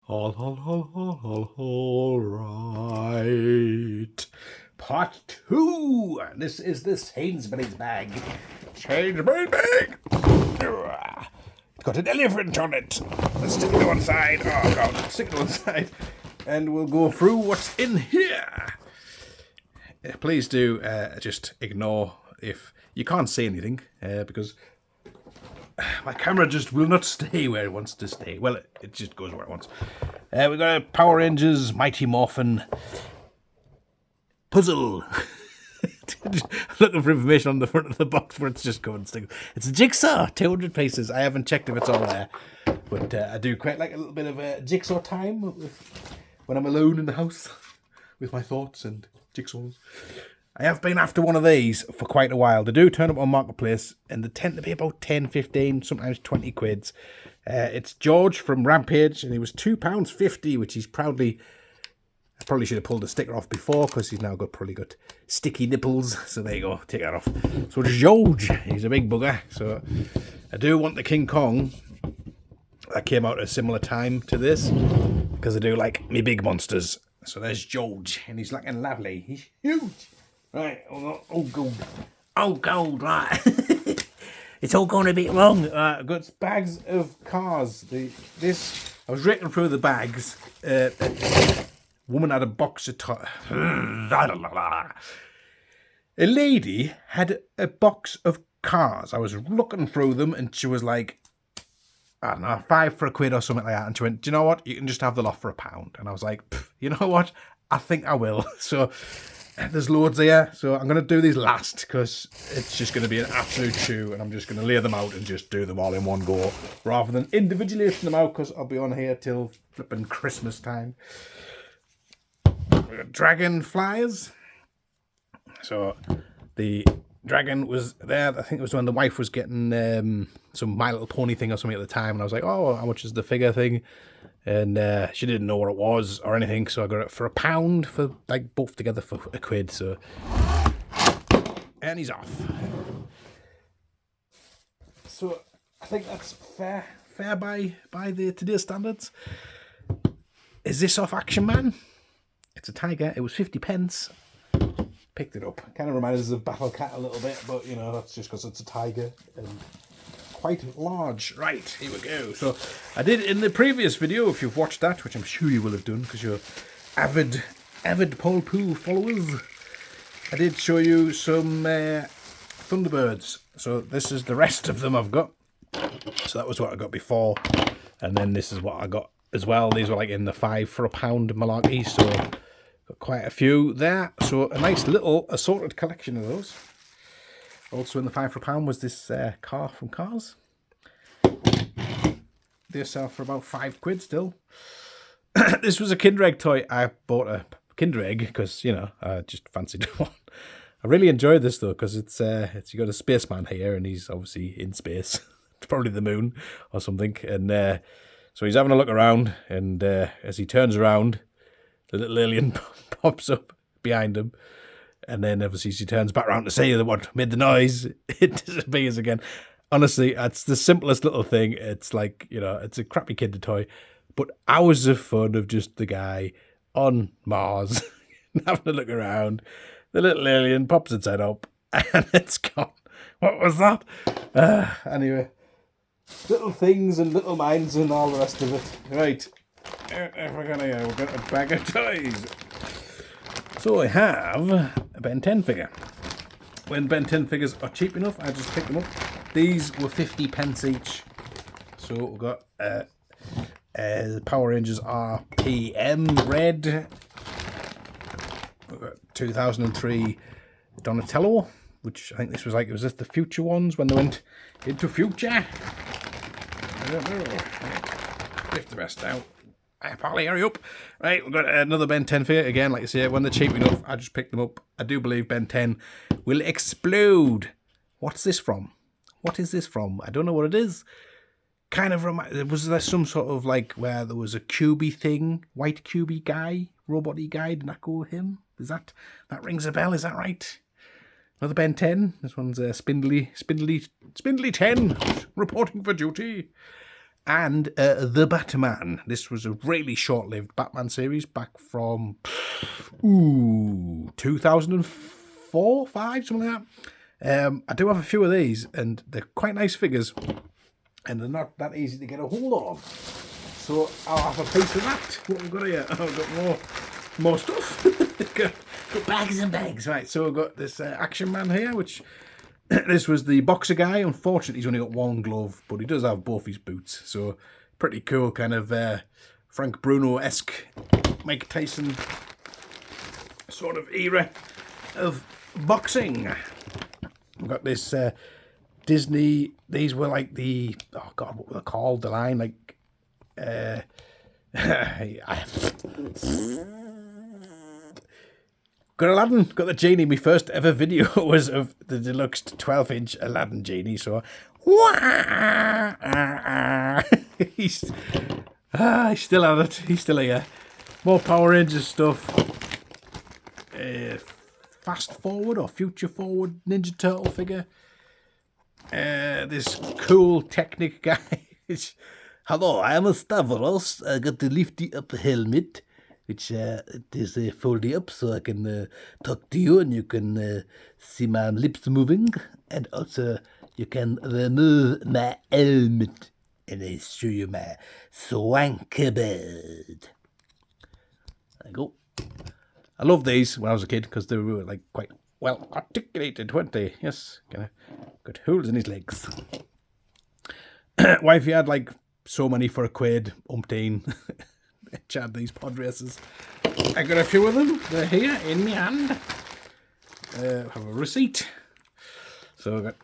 All right. Part 2. This is the Sainsbury's bag. Sainsbury's bag. It's got an elephant on it. Let's stick it to one side. Oh, God. Stick it to one side. And we'll go through what's in here. Please do just ignore if you can't see anything because my camera just will not stay where it wants to stay. Well, it just goes where it wants. We've got a Power Rangers Mighty Morphin puzzle. Looking for information on the front of the box where it's just going stick. It's a jigsaw, 200 pieces. I haven't checked if it's all there, but I do quite like a little bit of jigsaw time when I'm alone in the house with my thoughts and jigsaws. I have been after one of these for quite a while. They do turn up on Marketplace, and they tend to be about 10, 15, sometimes 20 quids. It's George from Rampage, and he was £2.50, which he's proudly... I probably should have pulled the sticker off before, because he's now probably got sticky nipples. So there you go, take that off. So it's George. He's a big bugger. So I do want the King Kong. That came out at a similar time to this, because I do like me big monsters. So there's George, and he's looking lovely. He's huge. Right, oh gold, right. It's all going a bit wrong. I've got bags of cars. I was raking through the bags. Woman had a box of a lady had a box of cars. I was looking through them, and she was like, I don't know, £5 for £1 or something like that. And she went, do you know what? You can just have the lot for £1. And I was like, you know what? I think I will. So there's loads there. So I'm going to do these last because it's just going to be an absolute chew. And I'm just going to lay them out and just do them all in one go rather than individually lifting them out, because I'll be on here till flipping Christmas time. We got dragon flyers. So the dragon was there. I think it was when the wife was getting some My Little Pony thing or something at the time, and I was like, oh, how much is the figure thing? And she didn't know what it was or anything, so I got it for £1 for like both together for £1. So, and he's off. So I think that's fair by the today's standards. Is this off Action Man? It's a tiger. It was 50p. Picked it up. Kind of reminds us of Battle Cat a little bit, but you know, that's just because it's a tiger and quite large. Right, here we go. So I did in the previous video, if you've watched that, which I'm sure you will have done because you're avid Paul Poo followers, I did show you some Thunderbirds. So this is the rest of them I've got. So that was what I got before, and then this is what I got as well. These were like in the £5 for £1 malarkey, so got quite a few there. So a nice little assorted collection of those. Also in the £5 for £1 was this car from Cars. They sell for about £5 still. This was a Kinder Egg toy. I bought a Kinder Egg because, you know, I just fancied one. I really enjoyed this though, because it's you got a spaceman here, and he's obviously in space. It's probably the moon or something. And so he's having a look around, and as he turns around, the little alien pops up behind him. And then obviously she turns back around to say that what made the noise, it disappears again. Honestly, it's the simplest little thing. It's like, you know, it's a crappy Kinder toy, but hours of fun of just the guy on Mars having a look around. The little alien pops its head up and it's gone. What was that? Anyway, little things and little minds and all the rest of it. Right, we're gonna a bag of toys. So I have a Ben 10 figure. When Ben 10 figures are cheap enough, I just pick them up. These were 50p each. So we've got Power Rangers RPM Red. We've got 2003 Donatello, which I think this was like, was this the future ones when they went into future? I don't know. Lift the rest out. Polly, hurry up. Right, we've got another Ben 10 figure. Again, like I say, when they're cheap enough, I just pick them up. I do believe Ben 10 will explode. What's this from? What is this from? I don't know what it is. Kind of was there some sort of like where there was a cubey thing, white cubey guy, robot-y guy? Did that go with him? Is that rings a bell? Is that right? Another Ben 10. This one's Spindly 10 reporting for duty. and The Batman. This was a really short-lived Batman series back from 2004, 5, something like that. I do have a few of these, and they're quite nice figures, and they're not that easy to get a hold of. So I'll have a piece of that. What have we got here? Oh, I've got more stuff. got bags and bags. Right, so I've got this Action Man here, which this was the boxer guy. Unfortunately, he's only got one glove, but he does have both his boots. So pretty cool, kind of Frank Bruno-esque, Mike Tyson sort of era of boxing. We've got this Disney. These were like the, oh god, what were they called? The line, like got Aladdin, got the genie. My first ever video was of the deluxe 12-inch Aladdin genie. So he's still at it. He's still here. More Power Rangers stuff. Fast forward or future forward Ninja Turtle figure. This cool Technic guy. Hello, I am a Stavros. I got the lifty up helmet, which it is folding up so I can talk to you and you can see my lips moving. And also you can remove my helmet and I show you my swanky bird. There you go. I love these when I was a kid because they were like quite well articulated, weren't they? Yes, kind of got holes in his legs. Wifey had like so many for a quid, umpteen. Chad, these pod races. I got a few of them. They're here in my hand. Have a receipt. So I got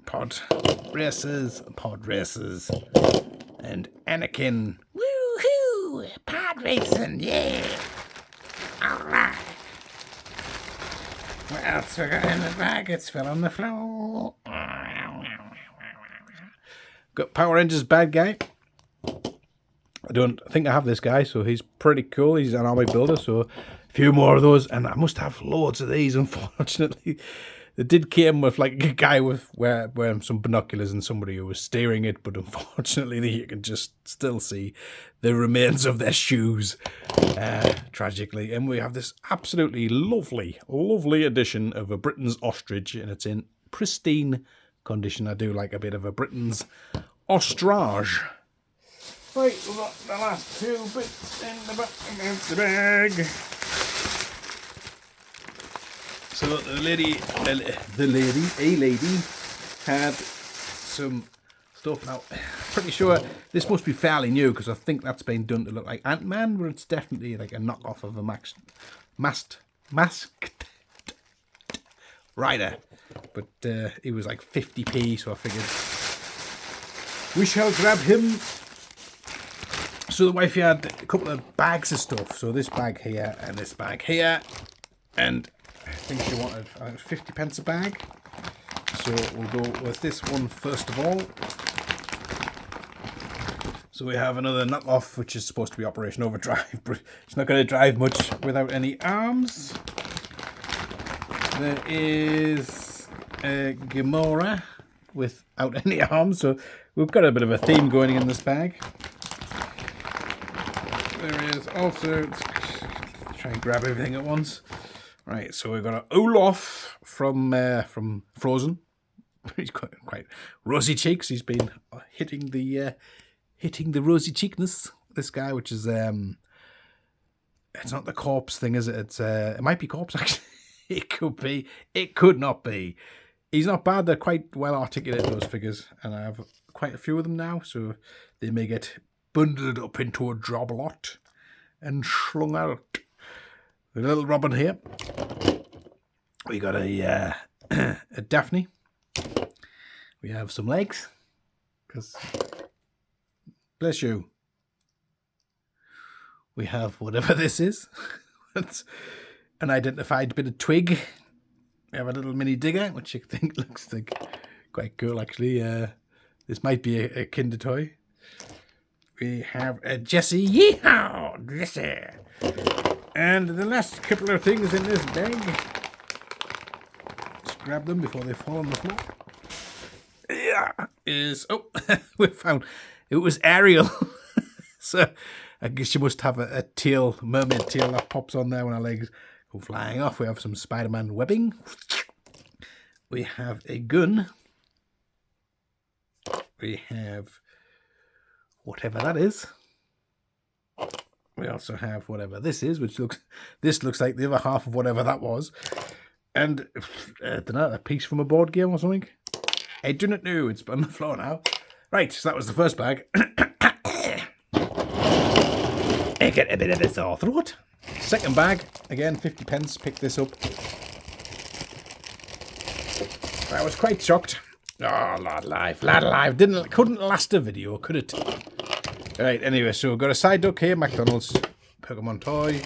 pod races, and Anakin. Woohoo! Pod racing, yeah! Alright. What else we got in the bag? It's fell on the floor. Got Power Rangers bad guy. I think I have this guy, so he's pretty cool. He's an army builder, so a few more of those, and I must have loads of these. Unfortunately, it did came with like a guy with wearing some binoculars and somebody who was steering it, but unfortunately, you can just still see the remains of their shoes, tragically. And we have this absolutely lovely edition of a Britain's ostrich, and it's in pristine condition. I do like a bit of a Britain's ostrich. Right, we've got the last two bits in the bag. So a lady had some stuff. Now, pretty sure this must be fairly new because I think that's been done to look like Ant-Man, but it's definitely like a knockoff of a masked rider. But he was like 50p, so I figured we shall grab him. So the wifey had a couple of bags of stuff. So this bag here and this bag here. And I think she wanted 50 pence a bag. So we'll go with this one first of all. So we have another knockoff, which is supposed to be Operation Overdrive, but it's not going to drive much without any arms. There is a Gamora without any arms. So we've got a bit of a theme going in this bag. There is also, let's try and grab everything at once. Right, so we've got an Olaf from Frozen. He's quite rosy cheeks. He's been hitting the rosy cheekness. This guy, which is it's not the corpse thing, is it? It's it might be corpse actually. It could be. It could not be. He's not bad. They're quite well articulated, those figures, and I have quite a few of them now, so they may get bundled up into a job lot and slung out. The little Robin here. We got a Daphne. We have some legs, because bless you. We have whatever this is. It's an identified bit of twig. We have a little mini digger, which I think looks like quite cool actually. This might be a kinder toy. We have a Jessie. Yeehaw! Jessie! And the last couple of things in this bag. Let's grab them before they fall on the floor. Yeah, is we found It was Ariel. So I guess she must have a tail, mermaid tail that pops on there when her legs go flying off. We have some Spider-Man webbing. We have a gun. We have whatever that is. We also have whatever this is, which looks like the other half of whatever that was. And I don't know, a piece from a board game or something. I do not know. It's on the floor now. Right, so that was the first bag. I get a bit of a sore throat. Second bag, again, 50 pence. Pick this up. I was quite shocked. Oh, lad alive. Couldn't last a video, could it? Right, anyway, so we've got a side duck here, McDonald's Pokemon toy.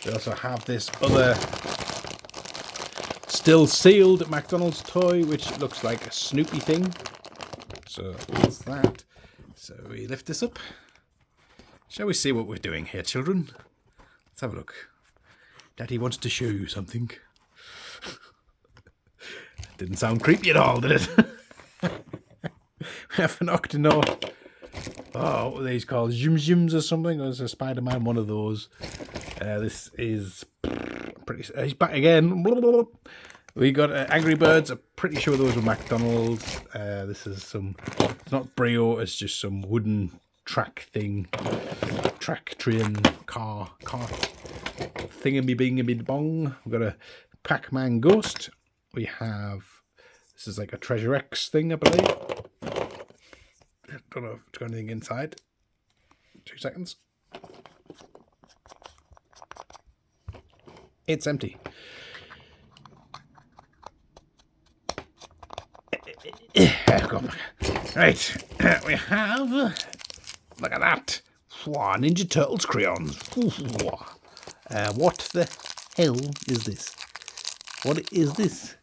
We also have this other still sealed McDonald's toy, which looks like a Snoopy thing. So that's that. So we lift this up. Shall we see what we're doing here, children? Let's have a look. Daddy wants to show you something. Didn't sound creepy at all, did it? We have an Octonaut. Oh, what are these called? Zim or something? Or is a Spider-Man one of those? This is pretty... he's back again. We got Angry Birds. I'm pretty sure those were McDonald's. This is some... It's not Brio. It's just some wooden track thing. Track train car thingammy-bingamy-bong. We've got a Pac-Man Ghost. We have... This is like a Treasure X thing, I believe. I don't know if it's got anything inside. 2 seconds. It's empty. Right, we have... Look at that. Ninja Turtles crayons. What the hell is this? What is this?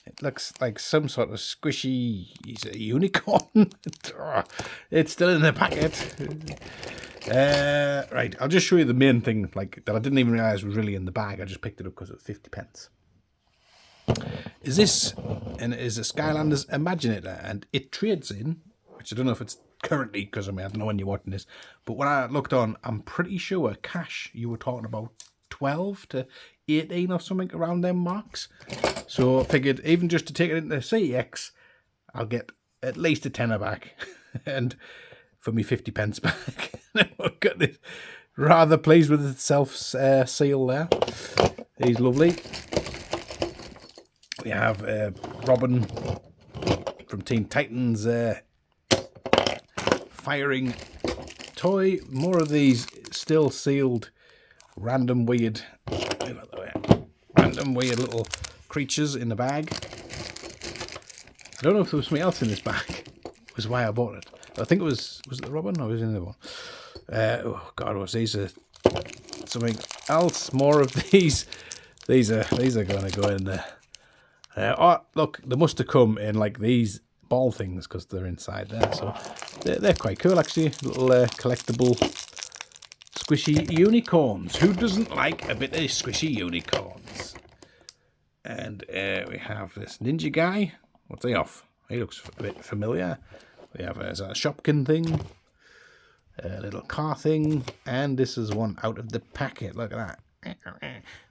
It looks like some sort of squishy unicorn. It's still in the packet. Right, I'll just show you the main thing like that I didn't even realise was really in the bag. I just picked it up because it was 50 pence. Is this, and it is a Skylanders Imaginator, and it trades in, which I don't know if it's currently, because I don't know when you're watching this, but when I looked on, I'm pretty sure cash you were talking about 12 to 18 or something around them marks. So I figured even just to take it into CEX, I'll get at least a tenner back, and for me 50 pence back. I've got this, rather pleased with the self seal there. He's lovely. We have Robin from Teen Titans firing toy. More of these still sealed random weird little creatures in the bag. I don't know if there was something else in this bag. Was why I bought it. I think it was it the Robin or was it the other one? Oh God, was these something else? More of these. These are going to go in there. Oh look, they must have come in like these ball things because they're inside there. So they're quite cool actually. Little collectible squishy unicorns. Who doesn't like a bit of squishy unicorns? And we have this ninja guy. What's he off? He looks a bit familiar. We have a Shopkin thing, a little car thing, and this is one out of the packet. Look at that.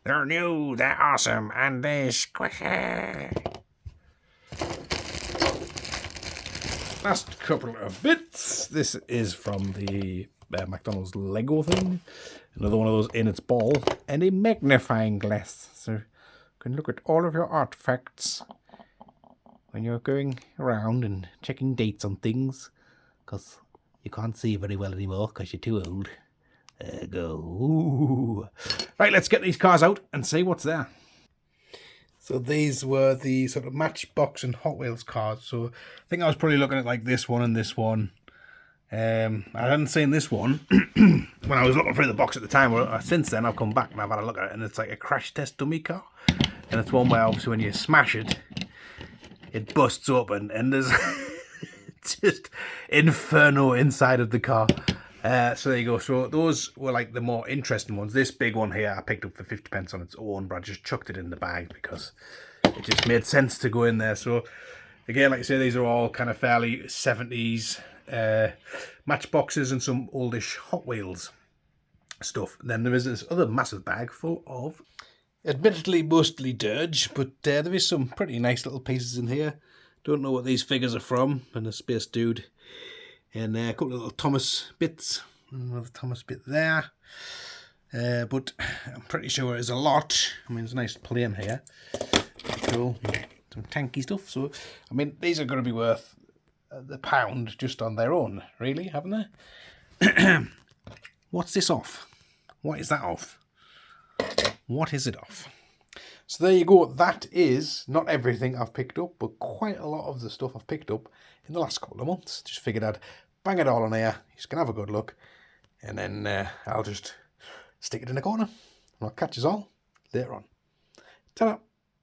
They're new, they're awesome, and they're squishy. Last couple of bits. This is from the McDonald's Lego thing. Another one of those in its ball, and a magnifying glass. So you can look at all of your artifacts when you're going around and checking dates on things, because you can't see very well anymore because you're too old. Go. Ooh. Right, let's get these cars out and see what's there. So these were the sort of Matchbox and Hot Wheels cars. So I think I was probably looking at like this one and this one. I hadn't seen this one when I was looking through the box at the time. Well, since then I've come back and I've had a look at it, and it's like a crash test dummy car. And it's one where obviously when you smash it, it busts up and there's just inferno inside of the car. So there you go. So those were like the more interesting ones. This big one here I picked up for 50 pence on its own, but I just chucked it in the bag because it just made sense to go in there. So again, like I say, these are all kind of fairly 70s, matchboxes and some oldish Hot Wheels stuff. And then there is this other massive bag full of, admittedly mostly dirge, but there is some pretty nice little pieces in here. Don't know what these figures are from. And a Space Dude. And a couple of little Thomas bits. Another Thomas bit there. But I'm pretty sure there's a lot. I mean, there's a nice plane here. Cool. Some tanky stuff. So, I mean, these are going to be worth the pound just on their own, really, haven't they? What's this off? What is that off? What is it off? So there you go. That is not everything I've picked up, but quite a lot of the stuff I've picked up in the last couple of months. Just figured I'd bang it all on here. You can have a good look. And then I'll just stick it in a corner. And I'll catch us all later on. Ta-da!